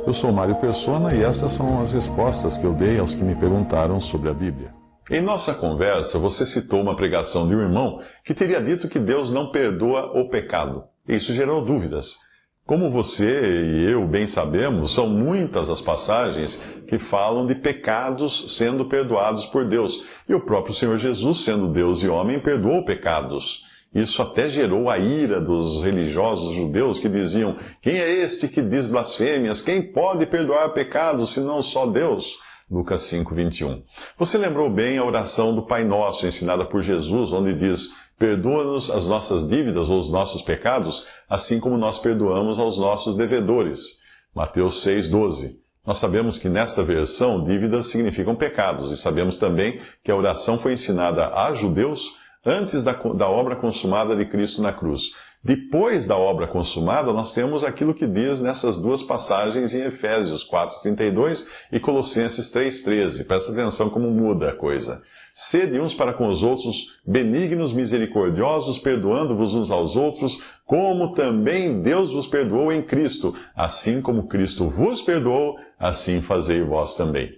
Eu sou Mário Persona e essas são as respostas que eu dei aos que me perguntaram sobre a Bíblia. Em nossa conversa, você citou uma pregação de um irmão que teria dito que Deus não perdoa o pecado. Isso gerou dúvidas. Como você e eu bem sabemos, são muitas as passagens que falam de pecados sendo perdoados por Deus. E o próprio Senhor Jesus, sendo Deus e homem, perdoou pecados. Isso até gerou a ira dos religiosos judeus que diziam: quem é este que diz blasfêmias? Quem pode perdoar pecados, senão só Deus? Lucas 5, 21. Você lembrou bem a oração do Pai Nosso, ensinada por Jesus, onde diz: perdoa-nos as nossas dívidas ou os nossos pecados, assim como nós perdoamos aos nossos devedores. Mateus 6, 12. Nós sabemos que nesta versão, dívidas significam pecados, e sabemos também que a oração foi ensinada a judeus antes da obra consumada de Cristo na cruz. Depois da obra consumada, nós temos aquilo que diz nessas duas passagens em Efésios 4,32 e Colossenses 3,13. Presta atenção como muda a coisa. Sede uns para com os outros benignos, misericordiosos, perdoando-vos uns aos outros, como também Deus vos perdoou em Cristo. Assim como Cristo vos perdoou, assim fazei vós também.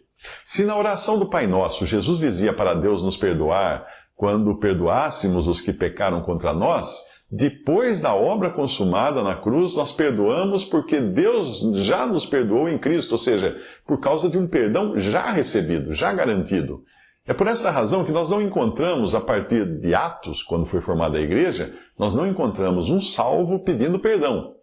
Se na oração do Pai Nosso, Jesus dizia para Deus nos perdoar quando perdoássemos os que pecaram contra nós, depois da obra consumada na cruz, nós perdoamos porque Deus já nos perdoou em Cristo, ou seja, por causa de um perdão já recebido, já garantido. É por essa razão que nós não encontramos, a partir de Atos, quando foi formada a igreja, nós não encontramos um salvo pedindo perdão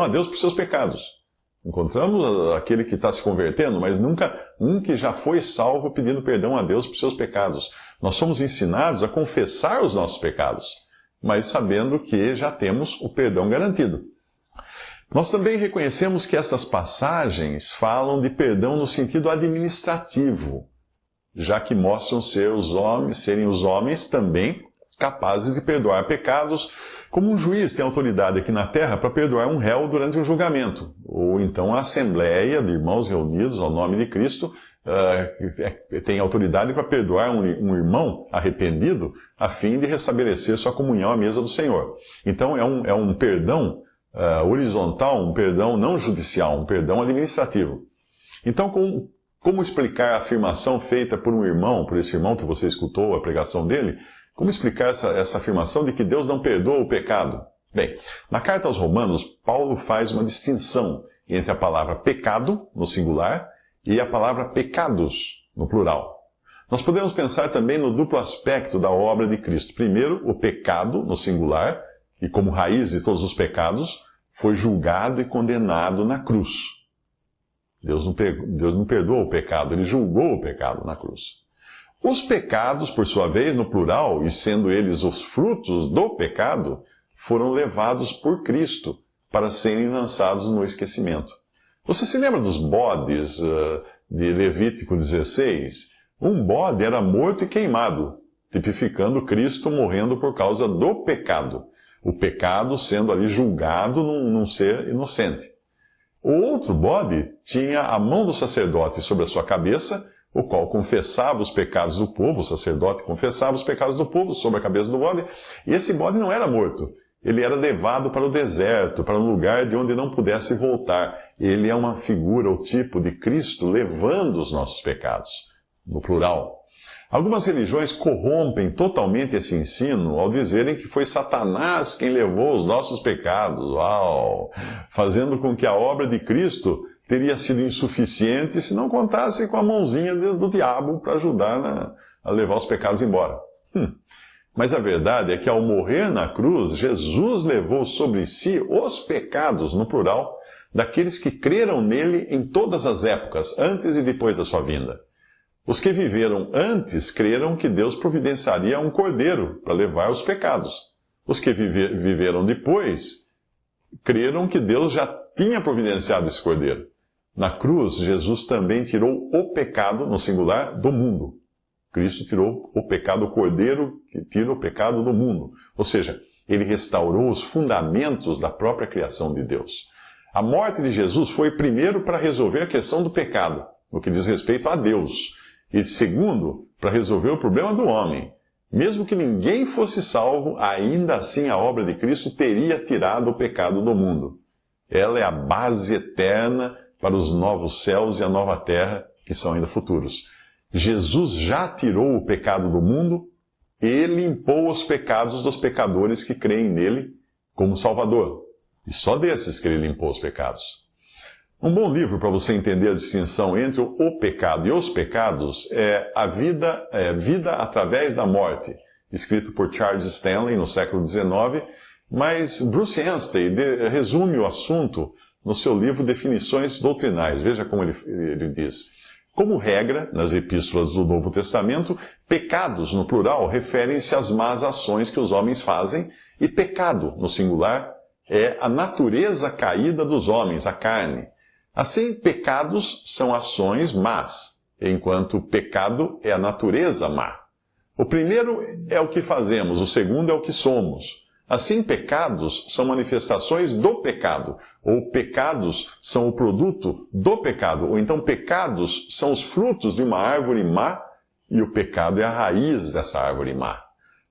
a Deus por seus pecados. Encontramos aquele que está se convertendo, mas nunca um que já foi salvo pedindo perdão a Deus por seus pecados. Nós somos ensinados a confessar os nossos pecados, mas sabendo que já temos o perdão garantido. Nós também reconhecemos que essas passagens falam de perdão no sentido administrativo, já que mostram serem os homens também capazes de perdoar pecados, como um juiz tem autoridade aqui na terra para perdoar um réu durante um julgamento, ou então a assembleia de irmãos reunidos ao nome de Cristo tem autoridade para perdoar um irmão arrependido a fim de restabelecer sua comunhão à mesa do Senhor. Então é um perdão horizontal, um perdão não judicial, um perdão administrativo. Então, como explicar a afirmação feita por esse irmão que você escutou a pregação dele? Como explicar essa afirmação de que Deus não perdoa o pecado? Bem, na carta aos Romanos, Paulo faz uma distinção entre a palavra pecado, no singular, e a palavra pecados, no plural. Nós podemos pensar também no duplo aspecto da obra de Cristo. Primeiro, o pecado, no singular, e como raiz de todos os pecados, foi julgado e condenado na cruz. Deus não perdoou o pecado, ele julgou o pecado na cruz. Os pecados, por sua vez, no plural, e sendo eles os frutos do pecado, foram levados por Cristo para serem lançados no esquecimento. Você se lembra dos bodes de Levítico 16? Um bode era morto e queimado, tipificando Cristo morrendo por causa do pecado. O pecado sendo ali julgado num ser inocente. O outro bode tinha a mão do sacerdote sobre a sua cabeça, o qual confessava os pecados do povo, o sacerdote confessava os pecados do povo sobre a cabeça do bode, e esse bode não era morto. Ele era levado para o deserto, para um lugar de onde não pudesse voltar. Ele é uma figura, o tipo de Cristo levando os nossos pecados, no plural. Algumas religiões corrompem totalmente esse ensino ao dizerem que foi Satanás quem levou os nossos pecados, fazendo com que a obra de Cristo teria sido insuficiente se não contasse com a mãozinha do diabo para ajudar a levar os pecados embora. Mas a verdade é que ao morrer na cruz, Jesus levou sobre si os pecados, no plural, daqueles que creram nele em todas as épocas, antes e depois da sua vinda. Os que viveram antes creram que Deus providenciaria um cordeiro para levar os pecados. Os que viveram depois creram que Deus já tinha providenciado esse cordeiro. Na cruz, Jesus também tirou o pecado, no singular, do mundo. Cristo tirou o pecado, o cordeiro que tira o pecado do mundo. Ou seja, ele restaurou os fundamentos da própria criação de Deus. A morte de Jesus foi primeiro para resolver a questão do pecado, no que diz respeito a Deus. E segundo, para resolver o problema do homem. Mesmo que ninguém fosse salvo, ainda assim a obra de Cristo teria tirado o pecado do mundo. Ela é a base eterna para os novos céus e a nova terra, que são ainda futuros. Jesus já tirou o pecado do mundo e limpou os pecados dos pecadores que creem nele como Salvador. E só desses que ele limpou os pecados. Um bom livro para você entender a distinção entre o pecado e os pecados é Vida através da Morte, escrito por Charles Stanley no século XIX, mas Bruce Anstey resume o assunto no seu livro Definições Doutrinais. Veja como ele diz. Como regra, nas epístolas do Novo Testamento, pecados, no plural, referem-se às más ações que os homens fazem, e pecado, no singular, é a natureza caída dos homens, a carne. Assim, pecados são ações más, enquanto pecado é a natureza má. O primeiro é o que fazemos, o segundo é o que somos. Assim, pecados são manifestações do pecado, ou pecados são o produto do pecado, ou então pecados são os frutos de uma árvore má, e o pecado é a raiz dessa árvore má.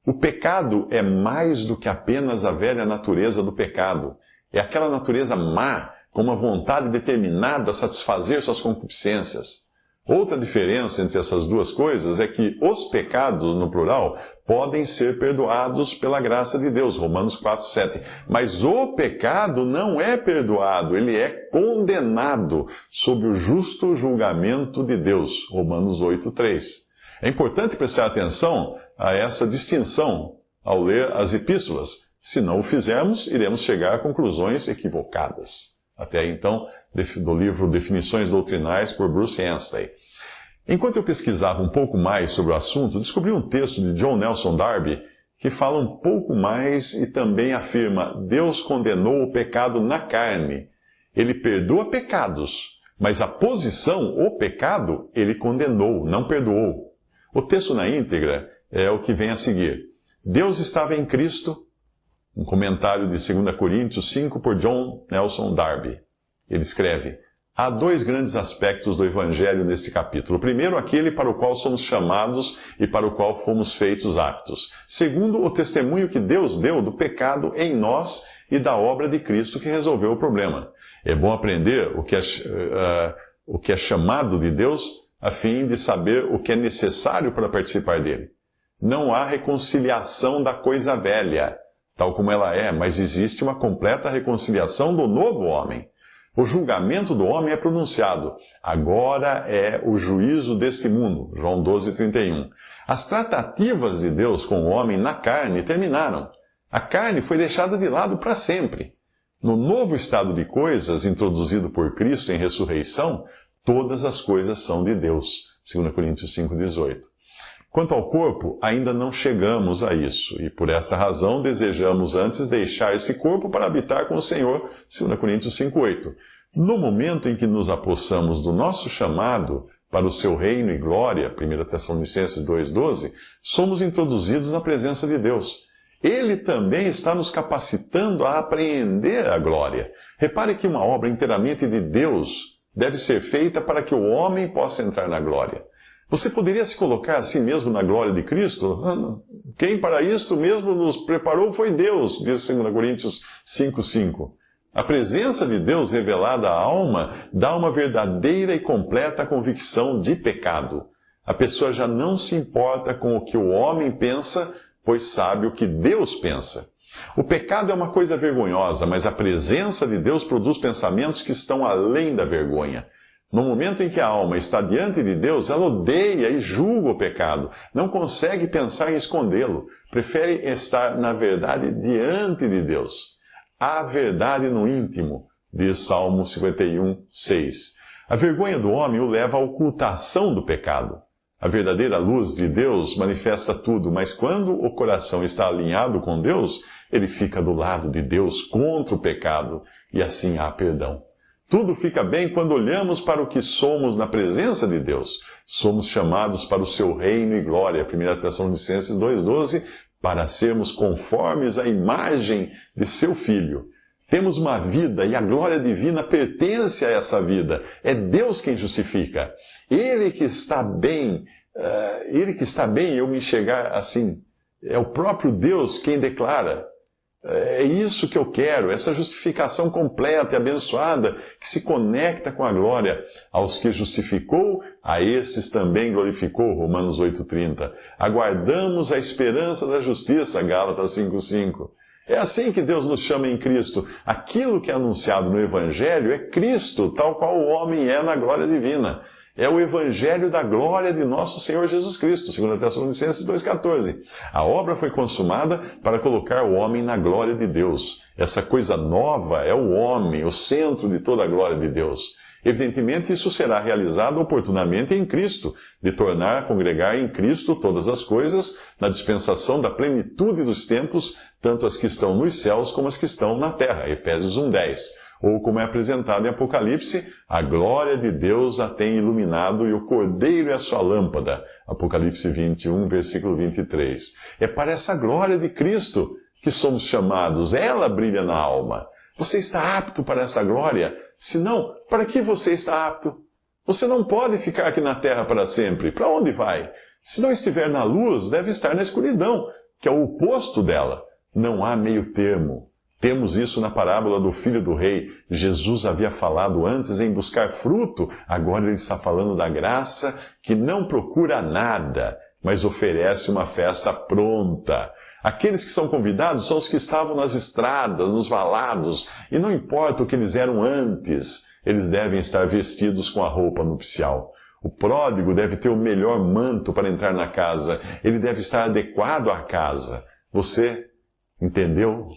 O pecado é mais do que apenas a velha natureza do pecado. É aquela natureza má, com uma vontade determinada a satisfazer suas concupiscências. Outra diferença entre essas duas coisas é que os pecados, no plural, podem ser perdoados pela graça de Deus, Romanos 4:7. Mas o pecado não é perdoado, ele é condenado sob o justo julgamento de Deus, Romanos 8:3. É importante prestar atenção a essa distinção ao ler as epístolas. Se não o fizermos, iremos chegar a conclusões equivocadas. Até então, do livro Definições Doutrinais, por Bruce Anstey. Enquanto eu pesquisava um pouco mais sobre o assunto, descobri um texto de John Nelson Darby que fala um pouco mais e também afirma: Deus condenou o pecado na carne. Ele perdoa pecados, mas a posição, o pecado, ele condenou, não perdoou. O texto na íntegra é o que vem a seguir. Deus estava em Cristo. Um comentário de 2 Coríntios 5 por John Nelson Darby. Ele escreve: há dois grandes aspectos do Evangelho neste capítulo. Primeiro, aquele para o qual somos chamados e para o qual fomos feitos aptos. Segundo, o testemunho que Deus deu do pecado em nós e da obra de Cristo que resolveu o problema. É bom aprender o que é chamado de Deus a fim de saber o que é necessário para participar dele. Não há reconciliação da coisa velha, tal como ela é, mas existe uma completa reconciliação do novo homem. O julgamento do homem é pronunciado. Agora é o juízo deste mundo. João 12:31. As tratativas de Deus com o homem na carne terminaram. A carne foi deixada de lado para sempre. No novo estado de coisas, introduzido por Cristo em ressurreição, todas as coisas são de Deus. 2 Coríntios 5:18. Quanto ao corpo, ainda não chegamos a isso, e por esta razão desejamos antes deixar este corpo para habitar com o Senhor, 2 Coríntios 5:8. No momento em que nos apossamos do nosso chamado para o seu reino e glória, 1 Tessalonicenses 2:12, somos introduzidos na presença de Deus. Ele também está nos capacitando a apreender a glória. Repare que uma obra inteiramente de Deus deve ser feita para que o homem possa entrar na glória. Você poderia se colocar assim mesmo na glória de Cristo? Quem para isto mesmo nos preparou foi Deus, diz 2 Coríntios 5:5. A presença de Deus revelada à alma dá uma verdadeira e completa convicção de pecado. A pessoa já não se importa com o que o homem pensa, pois sabe o que Deus pensa. O pecado é uma coisa vergonhosa, mas a presença de Deus produz pensamentos que estão além da vergonha. No momento em que a alma está diante de Deus, ela odeia e julga o pecado. Não consegue pensar em escondê-lo. Prefere estar, na verdade, diante de Deus. Há verdade no íntimo, diz Salmo 51:6. A vergonha do homem o leva à ocultação do pecado. A verdadeira luz de Deus manifesta tudo, mas quando o coração está alinhado com Deus, ele fica do lado de Deus contra o pecado, e assim há perdão. Tudo fica bem quando olhamos para o que somos na presença de Deus. Somos chamados para o seu reino e glória, 1 Tessalonicenses 2:12, para sermos conformes à imagem de seu Filho. Temos uma vida e a glória divina pertence a essa vida. É Deus quem justifica. Ele que está bem, eu me enxergar assim. É o próprio Deus quem declara. É isso que eu quero, essa justificação completa e abençoada que se conecta com a glória. Aos que justificou, a esses também glorificou, Romanos 8,30. Aguardamos a esperança da justiça, Gálatas 5,5. É assim que Deus nos chama em Cristo. Aquilo que é anunciado no Evangelho é Cristo, tal qual o homem é na glória divina. É o Evangelho da glória de nosso Senhor Jesus Cristo, 2 Tessalonicenses 2,14. A obra foi consumada para colocar o homem na glória de Deus. Essa coisa nova é o homem, o centro de toda a glória de Deus. Evidentemente, isso será realizado oportunamente em Cristo, de tornar a congregar em Cristo todas as coisas, na dispensação da plenitude dos tempos, tanto as que estão nos céus como as que estão na terra. Efésios 1,10. Ou como é apresentado em Apocalipse, a glória de Deus a tem iluminado e o Cordeiro é a sua lâmpada. Apocalipse 21, versículo 23. É para essa glória de Cristo que somos chamados. Ela brilha na alma. Você está apto para essa glória? Se não, para que você está apto? Você não pode ficar aqui na terra para sempre. Para onde vai? Se não estiver na luz, deve estar na escuridão, que é o oposto dela. Não há meio termo. Temos isso na parábola do filho do rei. Jesus havia falado antes em buscar fruto, agora ele está falando da graça que não procura nada, mas oferece uma festa pronta. Aqueles que são convidados são os que estavam nas estradas, nos valados, e não importa o que eles eram antes, eles devem estar vestidos com a roupa nupcial. O pródigo deve ter o melhor manto para entrar na casa, ele deve estar adequado à casa. Você entendeu?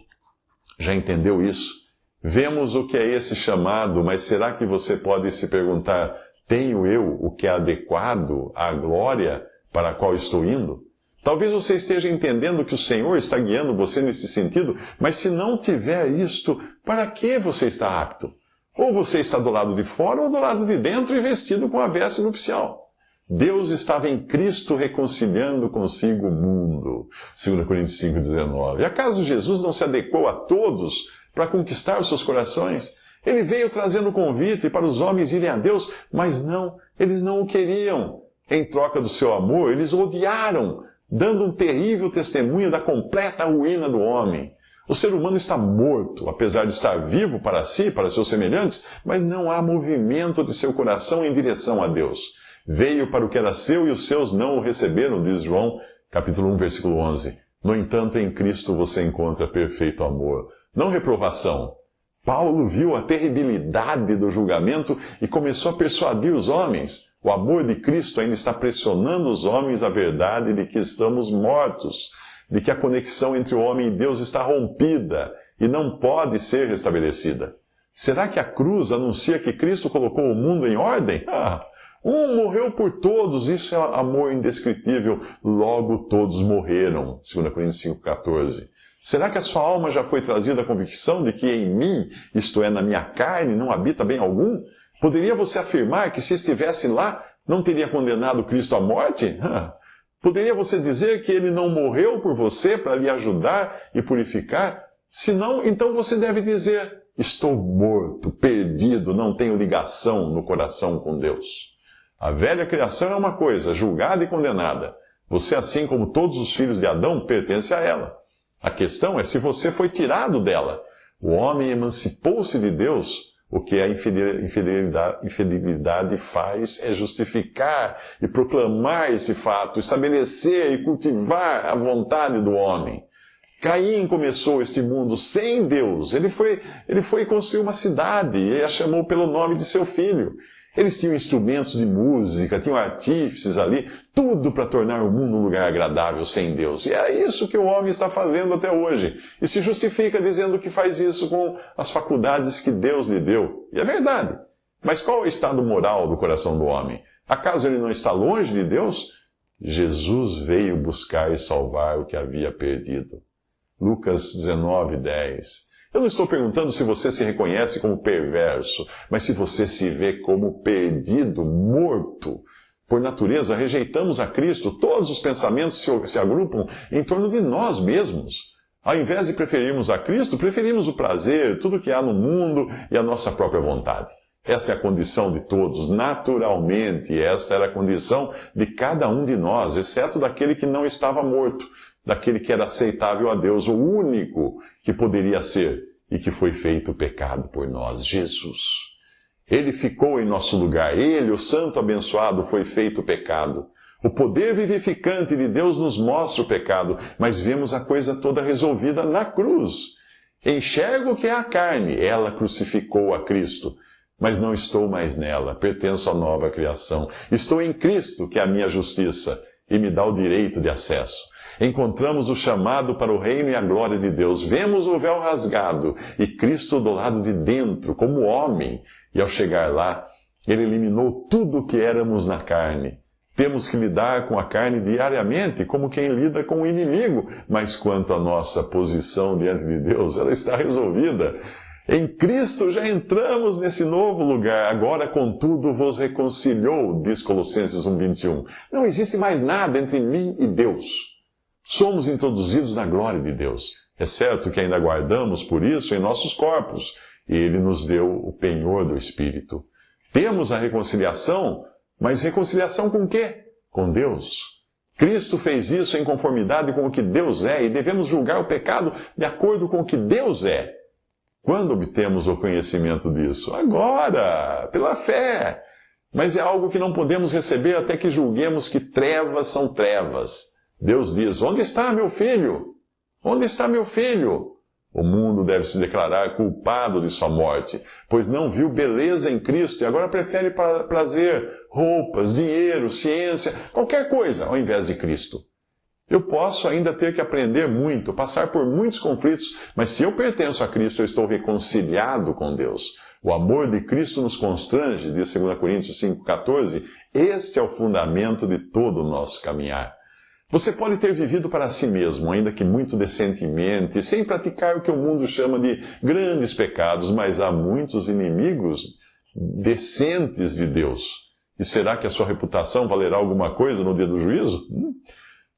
Já entendeu isso? Vemos o que é esse chamado, mas será que você pode se perguntar, tenho eu o que é adequado à glória para a qual estou indo? Talvez você esteja entendendo que o Senhor está guiando você nesse sentido, mas se não tiver isto, para que você está apto? Ou você está do lado de fora ou do lado de dentro e vestido com a veste nupcial. Deus estava em Cristo reconciliando consigo o mundo. 2 Coríntios 5,19. Acaso Jesus não se adequou a todos para conquistar os seus corações? Ele veio trazendo o convite para os homens irem a Deus, mas não, eles não o queriam. Em troca do seu amor, eles o odiaram, dando um terrível testemunho da completa ruína do homem. O ser humano está morto, apesar de estar vivo para si, para seus semelhantes, mas não há movimento de seu coração em direção a Deus. Veio para o que era seu e os seus não o receberam, diz João, capítulo 1, versículo 11. No entanto, em Cristo você encontra perfeito amor, não reprovação. Paulo viu a terribilidade do julgamento e começou a persuadir os homens. O amor de Cristo ainda está pressionando os homens à verdade de que estamos mortos, de que a conexão entre o homem e Deus está rompida e não pode ser restabelecida. Será que a cruz anuncia que Cristo colocou o mundo em ordem? Um morreu por todos, isso é amor indescritível, logo todos morreram. 2 Coríntios 5,14. Será que a sua alma já foi trazida à convicção de que em mim, isto é, na minha carne, não habita bem algum? Poderia você afirmar que se estivesse lá, não teria condenado Cristo à morte? Poderia você dizer que ele não morreu por você para lhe ajudar e purificar? Se não, então você deve dizer, estou morto, perdido, não tenho ligação no coração com Deus. A velha criação é uma coisa, julgada e condenada. Você, assim como todos os filhos de Adão, pertence a ela. A questão é se você foi tirado dela. O homem emancipou-se de Deus. O que a infidelidade faz é justificar e proclamar esse fato, estabelecer e cultivar a vontade do homem. Caim começou este mundo sem Deus. Ele foi construir uma cidade e a chamou pelo nome de seu filho. Eles tinham instrumentos de música, tinham artífices ali, tudo para tornar o mundo um lugar agradável sem Deus. E é isso que o homem está fazendo até hoje. E se justifica dizendo que faz isso com as faculdades que Deus lhe deu. E é verdade. Mas qual é o estado moral do coração do homem? Acaso ele não está longe de Deus? Jesus veio buscar e salvar o que havia perdido. Lucas 19:10. Eu não estou perguntando se você se reconhece como perverso, mas se você se vê como perdido, morto. Por natureza, rejeitamos a Cristo, todos os pensamentos se agrupam em torno de nós mesmos. Ao invés de preferirmos a Cristo, preferimos o prazer, tudo que há no mundo e a nossa própria vontade. Essa é a condição de todos, naturalmente, esta era a condição de cada um de nós, exceto daquele que não estava morto. daquele que era aceitável a Deus, o único que poderia ser e que foi feito pecado por nós, Jesus. Ele ficou em nosso lugar, ele, o santo abençoado, foi feito pecado. O poder vivificante de Deus nos mostra o pecado, mas vemos a coisa toda resolvida na cruz. Enxergo que é a carne, ela crucificou a Cristo. Mas não estou mais nela, pertenço à nova criação. Estou em Cristo, que é a minha justiça, e me dá o direito de acesso. Encontramos o chamado para o reino e a glória de Deus. Vemos o véu rasgado e Cristo do lado de dentro, como homem. E ao chegar lá, ele eliminou tudo o que éramos na carne. Temos que lidar com a carne diariamente, como quem lida com o inimigo. Mas quanto à nossa posição diante de Deus, ela está resolvida. Em Cristo já entramos nesse novo lugar. Agora, contudo, vos reconciliou, diz Colossenses 1:21. Não existe mais nada entre mim e Deus. Somos introduzidos na glória de Deus. É certo que ainda guardamos por isso em nossos corpos. E Ele nos deu o penhor do Espírito. Temos a reconciliação, mas reconciliação com o quê? Com Deus. Cristo fez isso em conformidade com o que Deus é e devemos julgar o pecado de acordo com o que Deus é. Quando obtemos o conhecimento disso? Agora, pela fé. Mas é algo que não podemos receber até que julguemos que trevas são trevas. Deus diz, onde está meu filho? Onde está meu filho? O mundo deve se declarar culpado de sua morte, pois não viu beleza em Cristo e agora prefere prazer, roupas, dinheiro, ciência, qualquer coisa ao invés de Cristo. Eu posso ainda ter que aprender muito, passar por muitos conflitos, mas se eu pertenço a Cristo, eu estou reconciliado com Deus. O amor de Cristo nos constrange, diz 2 Coríntios 5,14. Este é o fundamento de todo o nosso caminhar. Você pode ter vivido para si mesmo, ainda que muito decentemente, sem praticar o que o mundo chama de grandes pecados, mas há muitos inimigos decentes de Deus. E será que a sua reputação valerá alguma coisa no dia do juízo?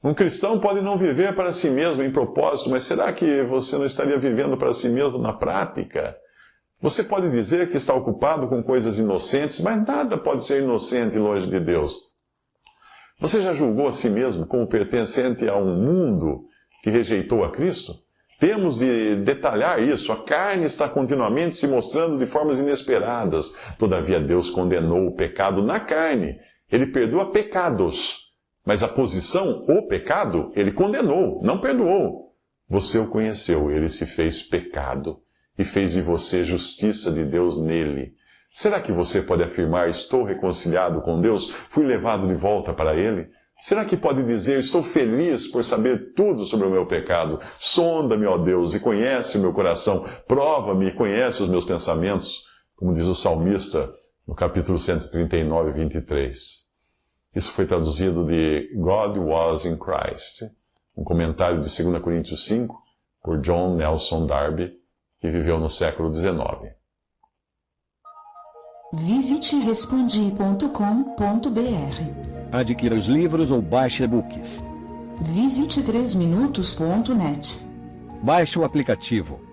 Um cristão pode não viver para si mesmo em propósito, mas será que você não estaria vivendo para si mesmo na prática? Você pode dizer que está ocupado com coisas inocentes, mas nada pode ser inocente longe de Deus. Você já julgou a si mesmo como pertencente a um mundo que rejeitou a Cristo? Temos de detalhar isso. A carne está continuamente se mostrando de formas inesperadas. Todavia, Deus condenou o pecado na carne. Ele perdoa pecados. Mas a posição, o pecado, ele condenou, não perdoou. Você o conheceu, ele se fez pecado e fez de você justiça de Deus nele. Será que você pode afirmar, estou reconciliado com Deus, fui levado de volta para Ele? Será que pode dizer, estou feliz por saber tudo sobre o meu pecado? Sonda-me, ó Deus, e conhece o meu coração. Prova-me e conhece os meus pensamentos, como diz o salmista no capítulo 139, 23. Isso foi traduzido de God Was in Christ, um comentário de 2 Coríntios 5, por John Nelson Darby, que viveu no século XIX. Visite respondi.com.br. Adquira os livros ou baixe e-books. Visite 3minutos.net. Baixe o aplicativo